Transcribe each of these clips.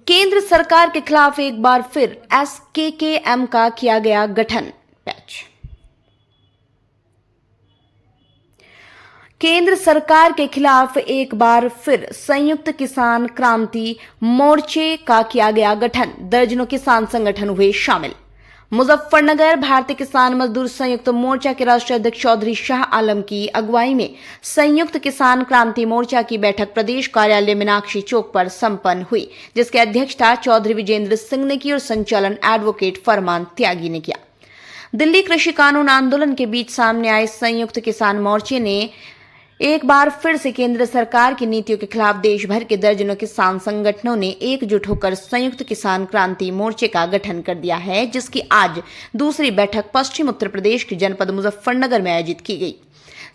केंद्र सरकार के खिलाफ एक बार फिर एसकेकेएम का किया गया गठन। पैच। केंद्र सरकार के खिलाफ एक बार फिर संयुक्त किसान क्रांति मोर्चे का किया गया गठन। दर्जनों किसान संगठन हुए शामिल। मुजफ्फरनगर भारतीय किसान मजदूर संयुक्त मोर्चा के राष्ट्रीय अध्यक्ष चौधरी शाह आलम की अगुवाई में संयुक्त किसान क्रांति मोर्चा की बैठक प्रदेश कार्यालय मीनाक्षी चौक पर संपन्न हुई, जिसकी अध्यक्षता चौधरी विजेंद्र सिंह ने की और संचालन एडवोकेट फरमान त्यागी ने किया। दिल्ली कृषि कानून आंदोलन के बीच सामने आए संयुक्त किसान मोर्चे ने एक बार फिर से केंद्र सरकार की नीतियों के खिलाफ देश भर के दर्जनों किसान संगठनों ने एकजुट होकर संयुक्त किसान क्रांति मोर्चे का गठन कर दिया है, जिसकी आज दूसरी बैठक पश्चिम उत्तर प्रदेश के जनपद मुजफ्फरनगर में आयोजित की गई।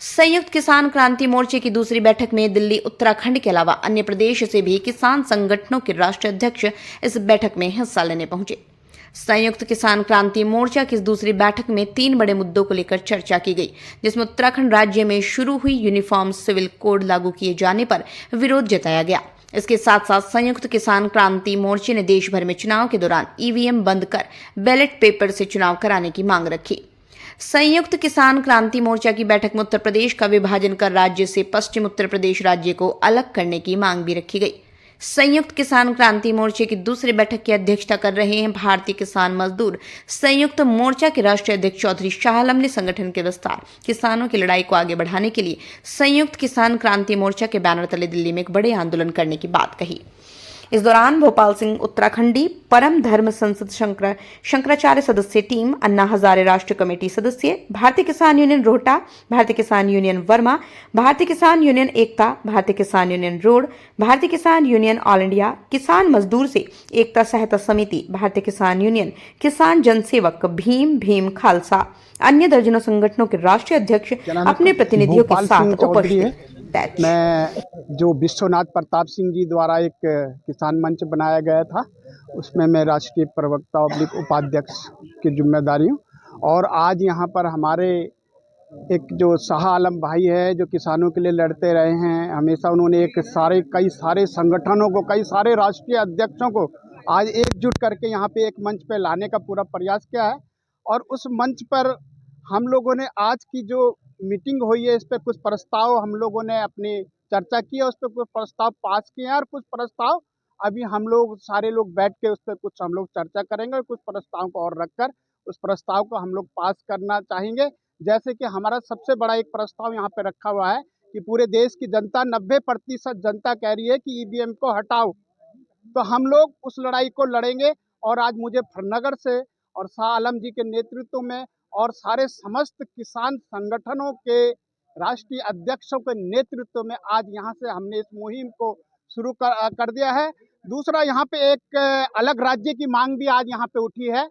संयुक्त किसान क्रांति मोर्चे की दूसरी बैठक में दिल्ली, उत्तराखंड के अलावा अन्य प्रदेश से भी किसान संगठनों के राष्ट्रीय अध्यक्ष इस बैठक में हिस्सा लेने पहुंचे। संयुक्त किसान क्रांति मोर्चा की इस दूसरी बैठक में 3 बड़े मुद्दों को लेकर चर्चा की गई, जिसमें उत्तराखंड राज्य में शुरू हुई यूनिफॉर्म सिविल कोड लागू किए जाने पर विरोध जताया गया। इसके साथ साथ संयुक्त किसान क्रांति मोर्चे ने देश भर में चुनाव के दौरान ईवीएम बंद कर बैलेट पेपर से चुनाव कराने की मांग रखी। संयुक्त किसान क्रांति मोर्चा की बैठक में उत्तर प्रदेश का विभाजन कर राज्य से पश्चिम उत्तर प्रदेश राज्य को अलग करने की मांग भी रखी गई। संयुक्त किसान क्रांति मोर्चे की दूसरी बैठक की अध्यक्षता कर रहे हैं भारतीय किसान मजदूर संयुक्त मोर्चा के राष्ट्रीय अध्यक्ष चौधरी शाह आलम ने संगठन के विस्तार, किसानों की लड़ाई को आगे बढ़ाने के लिए संयुक्त किसान क्रांति मोर्चा के बैनर तले दिल्ली में एक बड़े आंदोलन करने की बात कही। इस दौरान भोपाल सिंह उत्तराखंडी परम धर्म संसद शंकराचार्य सदस्य टीम, अन्ना हजारे राष्ट्रीय कमेटी सदस्य, भारतीय किसान यूनियन रोहटा, भारतीय किसान यूनियन वर्मा, भारतीय किसान यूनियन एकता, भारतीय किसान यूनियन रोड, भारतीय किसान यूनियन ऑल इंडिया, किसान मजदूर से एकता सहायता समिति, भारतीय किसान यूनियन, किसान जनसेवक, भीम खालसा, अन्य दर्जनों संगठनों के राष्ट्रीय अध्यक्ष अपने प्रतिनिधियों के साथ उपस्थित। मैं जो विश्वनाथ प्रताप सिंह जी द्वारा एक किसान मंच बनाया गया था, उसमें मैं राष्ट्रीय प्रवक्ता और उपाध्यक्ष की जिम्मेदारी हूँ। और आज यहाँ पर हमारे एक जो शाह आलम भाई है, जो किसानों के लिए लड़ते रहे हैं हमेशा, उन्होंने कई सारे संगठनों को, कई सारे राष्ट्रीय अध्यक्षों को आज एकजुट करके यहाँ पे एक मंच पे लाने का पूरा प्रयास किया है। और उस मंच पर हम लोगों ने आज की जो मीटिंग हुई है, इस पर कुछ प्रस्ताव हम लोगों ने अपनी चर्चा की है, उस पर कुछ प्रस्ताव पास किए हैं और कुछ प्रस्ताव अभी हम लोग सारे लोग बैठ के उस पर कुछ हम लोग चर्चा करेंगे और कुछ प्रस्ताव को और रखकर उस प्रस्ताव को हम लोग पास करना चाहेंगे। जैसे कि हमारा सबसे बड़ा एक प्रस्ताव यहाँ पे रखा हुआ है कि पूरे देश की जनता 90% जनता कह रही है कि ईवीएम को हटाओ, तो हम लोग उस लड़ाई को लड़ेंगे। और आज मुजफ्फरनगर से और शाह आलम जी के नेतृत्व में और सारे समस्त किसान संगठनों के राष्ट्रीय अध्यक्षों के नेतृत्व में आज यहाँ से हमने इस मुहिम को शुरू कर दिया है। दूसरा, यहाँ पे एक अलग राज्य की मांग भी आज यहाँ पे उठी है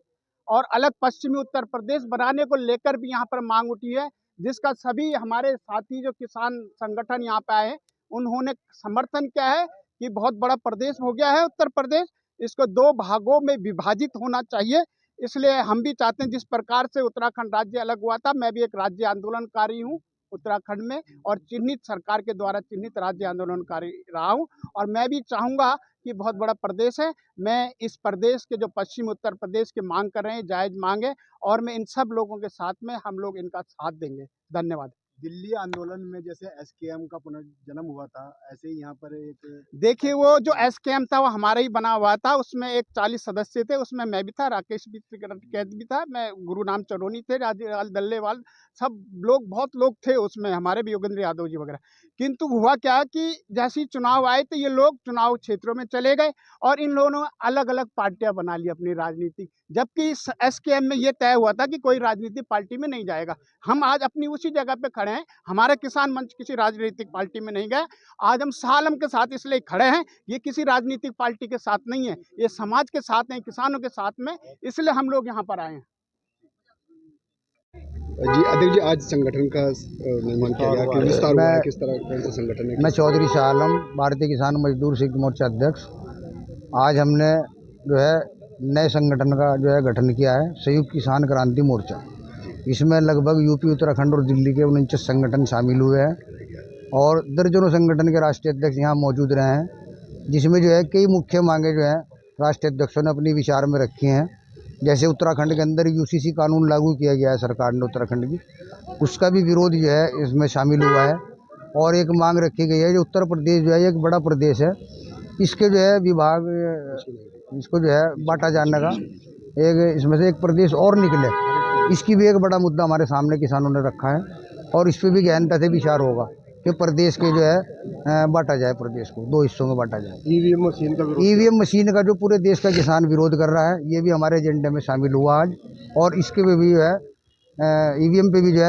और अलग पश्चिमी उत्तर प्रदेश बनाने को लेकर भी यहाँ पर मांग उठी है, जिसका सभी हमारे साथी जो किसान संगठन यहाँ पे आए हैं उन्होंने समर्थन किया है कि बहुत बड़ा प्रदेश हो गया है उत्तर प्रदेश, इसको 2 भागों में विभाजित होना चाहिए। इसलिए हम भी चाहते हैं, जिस प्रकार से उत्तराखंड राज्य अलग हुआ था, मैं भी एक राज्य आंदोलनकारी हूँ उत्तराखंड में और चिन्हित सरकार के द्वारा चिन्हित राज्य आंदोलनकारी रहा हूँ। और मैं भी चाहूँगा कि बहुत बड़ा प्रदेश है, मैं इस प्रदेश के जो पश्चिम उत्तर प्रदेश के मांग कर रहे हैं जायज़ मांग है और मैं इन सब लोगों के साथ में हम लोग इनका साथ देंगे। धन्यवाद। दिल्ली आंदोलन में जैसे एसकेएम का पुनर्जन्म हुआ था, ऐसे ही यहाँ पर एक देखिए, वो जो एसकेएम था वो हमारा ही बना हुआ था, उसमें एक 40 सदस्य थे, उसमें मैं भी था, राकेश कैद भी था, मैं गुरुनाम चरोनी थे, राजेलाल दल्लेवाल, सब लोग, बहुत लोग थे उसमें, हमारे भी योगेंद्र यादव जी वगैरह। किंतु हुआ क्या कि जैसे ही चुनाव आए तो ये लोग चुनाव क्षेत्रों में चले गए और इन लोगों ने अलग अलग पार्टियां बना ली अपनी राजनीति, जबकि इस एसकेएम में ये तय हुआ था कि कोई राजनीतिक पार्टी में नहीं जाएगा। हम आज अपनी उसी जगह पे खड़े हैं, हमारा किसान मंच किसी राजनीतिक पार्टी में नहीं गया। आज हम शाह आलम के साथ इसलिए खड़े हैं, ये किसी राजनीतिक पार्टी के साथ नहीं है, ये समाज के साथ हैं, किसानों के साथ में, इसलिए हम लोग यहाँ पर आए हैं। जी अध्यक्ष जी, आज संगठन का निर्माण किया गया, कि विस्तार हुआ है, किस तरह कौन सा संगठन है? मैं चौधरी शाह आलम, भारतीय किसान मजदूर संयुक्त मोर्चा अध्यक्ष। आज हमने जो है नए संगठन का जो है गठन किया है, संयुक्त किसान क्रांति मोर्चा। इसमें लगभग यूपी, उत्तराखंड और दिल्ली के 49 संगठन शामिल हुए हैं और दर्जनों संगठन के राष्ट्रीय अध्यक्ष यहाँ मौजूद रहे हैं, जिसमें जो है कई मुख्य मांगे जो हैं राष्ट्रीय अध्यक्षों ने अपनी विचार में रखी हैं। जैसे उत्तराखंड के अंदर यूसीसी कानून लागू किया गया है सरकार ने उत्तराखंड की, उसका भी विरोध जो है इसमें शामिल हुआ है। और एक मांग रखी गई है जो उत्तर प्रदेश जो है एक बड़ा प्रदेश है, इसके जो है विभाग इसको जो है बांटा जाने का, एक इसमें से एक प्रदेश और निकले, इसकी भी एक बड़ा मुद्दा हमारे सामने किसानों ने रखा है। और इस पर भी गहनता से विचार होगा कि प्रदेश के जो है बांटा जाए, प्रदेश को 2 हिस्सों में बांटा जाए। ईवीएम मशीन का विरोध, ईवीएम मशीन का जो पूरे देश का किसान विरोध कर रहा है, ये भी हमारे एजेंडे में शामिल हुआ आज। और इसके पे भी जो है ईवीएम पे भी जो है